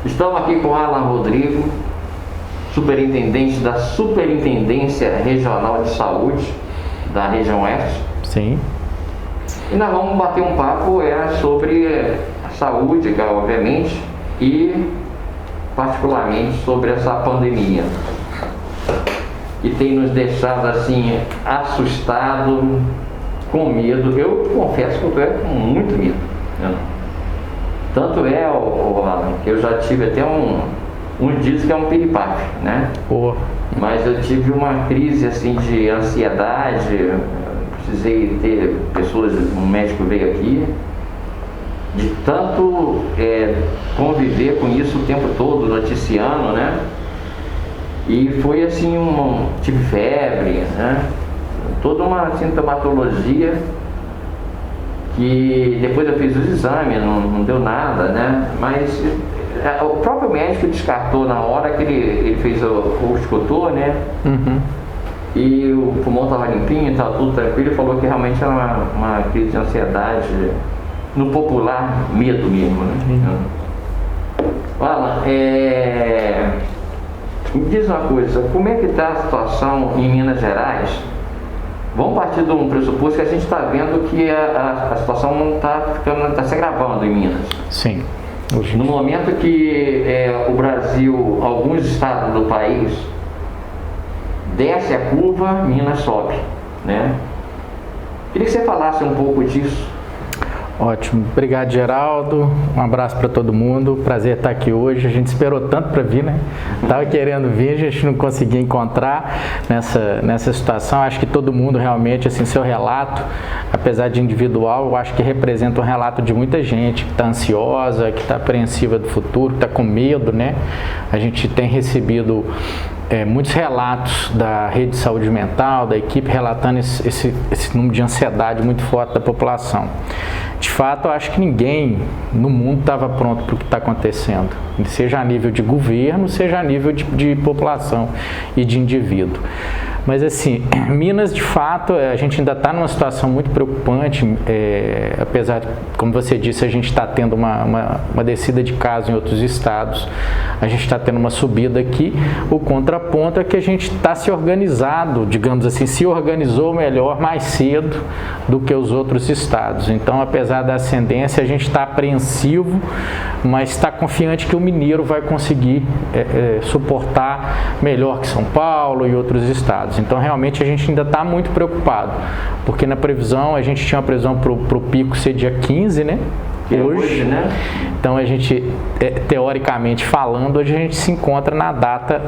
Estamos aqui com Alan Rodrigo, superintendente da Superintendência Regional de Saúde da região Oeste. Sim. E nós vamos bater um papo sobre a saúde, obviamente, e particularmente sobre essa pandemia, que tem nos deixado assim assustado, com medo. Eu confesso que eu estou com muito medo, né? Tanto Alan, que eu já tive até uns dias que é um piripaque, né? Mas eu tive uma crise assim de ansiedade, precisei ter pessoas, um médico veio aqui, de tanto conviver com isso o tempo todo, noticiando, né? E foi assim, tive febre, né? Toda uma sintomatologia que depois eu fiz os exames, não deu nada, né? Mas o próprio médico descartou na hora que ele fez o escutor, né? Uhum. E o pulmão estava limpinho, estava tudo tranquilo, e falou que realmente era uma crise de ansiedade, no popular, medo mesmo, né? Uhum. Alan, me diz uma coisa, como é que está a situação em Minas Gerais? Vamos partir de um pressuposto que a gente está vendo que a situação não está se agravando em Minas. Sim. No momento que o Brasil, alguns estados do país, desce a curva, Minas sobe, né? Queria que você falasse um pouco disso. Ótimo, obrigado, Geraldo, um abraço para todo mundo, prazer estar aqui hoje. A gente esperou tanto para vir, né? Estava querendo vir, a gente não conseguia encontrar nessa situação. Acho que todo mundo realmente, assim, seu relato, apesar de individual, eu acho que representa um relato de muita gente que está ansiosa, que está apreensiva do futuro, que está com medo, né? A gente tem recebido muitos relatos da rede de saúde mental, da equipe, relatando esse número de ansiedade muito forte da população. De fato, eu acho que ninguém no mundo estava pronto para o que está acontecendo, seja a nível de governo, seja a nível de população e de indivíduo. Mas assim, Minas, de fato, a gente ainda está numa situação muito preocupante, apesar de, como você disse, a gente está tendo uma descida de casos em outros estados, a gente está tendo uma subida aqui. O contraponto é que a gente está se organizado, digamos assim, se organizou melhor mais cedo do que os outros estados. Então, apesar da ascendência, a gente está apreensivo, mas está confiante que o mineiro vai conseguir suportar melhor que São Paulo e outros estados. Então, realmente, a gente ainda está muito preocupado, porque na previsão, a gente tinha uma previsão para o pico ser dia 15, né? Hoje, né? Então, a gente, teoricamente falando, hoje a gente se encontra na data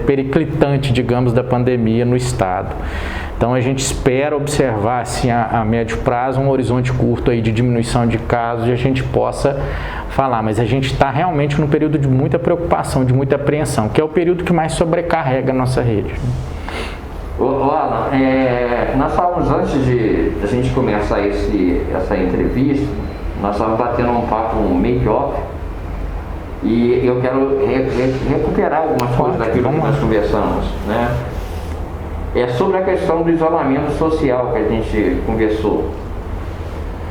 periclitante, digamos, da pandemia no estado. Então, a gente espera observar, assim, a médio prazo, um horizonte curto aí de diminuição de casos e a gente possa falar. Mas a gente está realmente num período de muita preocupação, de muita apreensão, que é o período que mais sobrecarrega a nossa rede. Alan, nós falamos antes de a gente começar essa entrevista, nós estávamos batendo um papo, um make-off, e eu quero recuperar algumas coisas daquilo que nós conversamos, né? É sobre a questão do isolamento social que a gente conversou.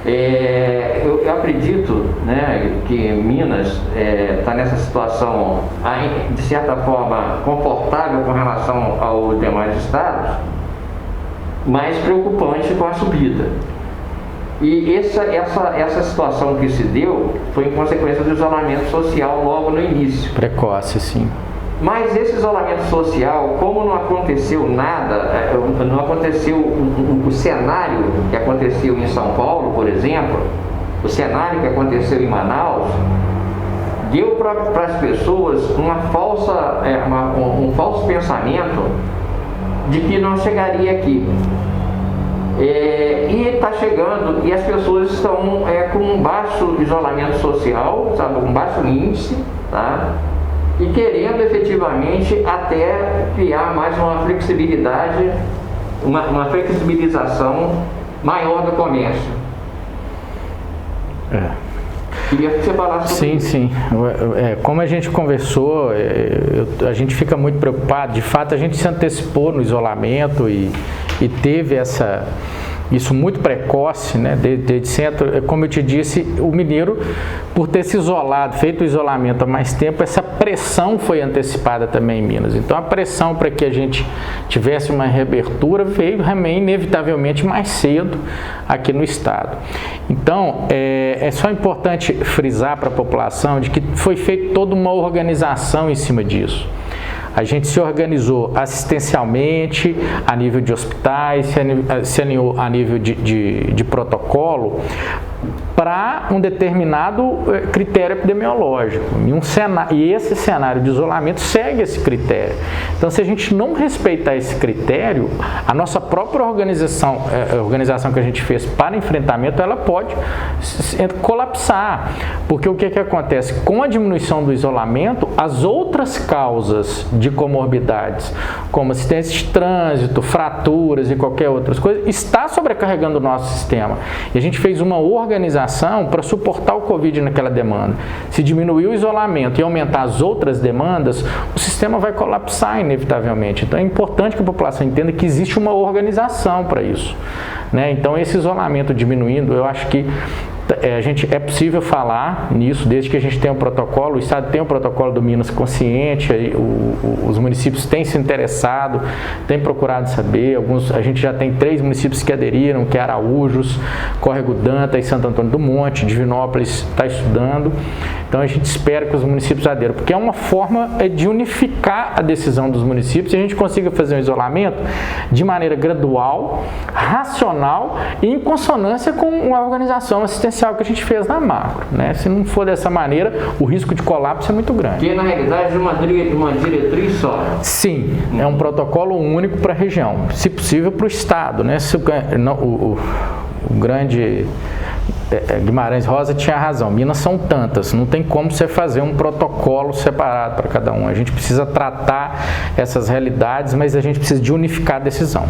Eu acredito, né, que Minas está nessa situação, de certa forma, confortável com relação aos demais estados, mas preocupante com a subida. E essa situação que se deu foi em consequência do isolamento social logo no início. Precoce, sim. Mas esse isolamento social, como não aconteceu nada, não aconteceu o cenário que aconteceu em São Paulo, por exemplo, o cenário que aconteceu em Manaus, deu para as pessoas um falso pensamento de que não chegaria aqui. E está chegando, e as pessoas estão com um baixo isolamento social, sabe, um baixo índice, tá? E querendo efetivamente até criar mais uma flexibilidade, uma flexibilização maior do comércio. Queria que você falasse sobre isso. Sim. Como a gente conversou, a gente fica muito preocupado. De fato, a gente se antecipou no isolamento e teve isso muito precoce, né, desde sempre, como eu te disse, o mineiro, por ter se isolado, feito o isolamento há mais tempo, essa pressão foi antecipada também em Minas. Então a pressão para que a gente tivesse uma reabertura veio também inevitavelmente mais cedo aqui no estado. Então é só importante frisar para a população de que foi feita toda uma organização em cima disso. A gente se organizou assistencialmente, a nível de hospitais, se alinhou a nível de protocolo, para um determinado critério epidemiológico. E esse cenário de isolamento segue esse critério. Então, se a gente não respeitar esse critério, a nossa própria organização que a gente fez para enfrentamento, ela pode colapsar. Porque o que acontece? Com a diminuição do isolamento, as outras causas de comorbidades, como acidentes de trânsito, fraturas e qualquer outras coisas, está sobrecarregando o nosso sistema. E a gente fez uma organização para suportar o Covid naquela demanda. Se diminuir o isolamento e aumentar as outras demandas, o sistema vai colapsar inevitavelmente. Então é importante que a população entenda que existe uma organização para isso, né? Então esse isolamento diminuindo, eu acho que é possível falar nisso, desde que a gente tenha um protocolo, o Estado tem um protocolo do Minas Consciente, os municípios têm se interessado, têm procurado saber, a gente já tem 3 municípios que aderiram, que é Araújos, Córrego Danta e Santo Antônio do Monte, Divinópolis está estudando, então a gente espera que os municípios aderam, porque é uma forma de unificar a decisão dos municípios e a gente consiga fazer um isolamento de maneira gradual, racional e em consonância com a organização assistencial que a gente fez na macro, né? Se não for dessa maneira, o risco de colapso é muito grande. Que na realidade é uma diretriz só. Sim, é um protocolo único para a região, se possível para o estado, né? O grande Guimarães Rosa tinha razão, Minas são tantas, não tem como você fazer um protocolo separado para cada um. A gente precisa tratar essas realidades, mas a gente precisa de unificar a decisão.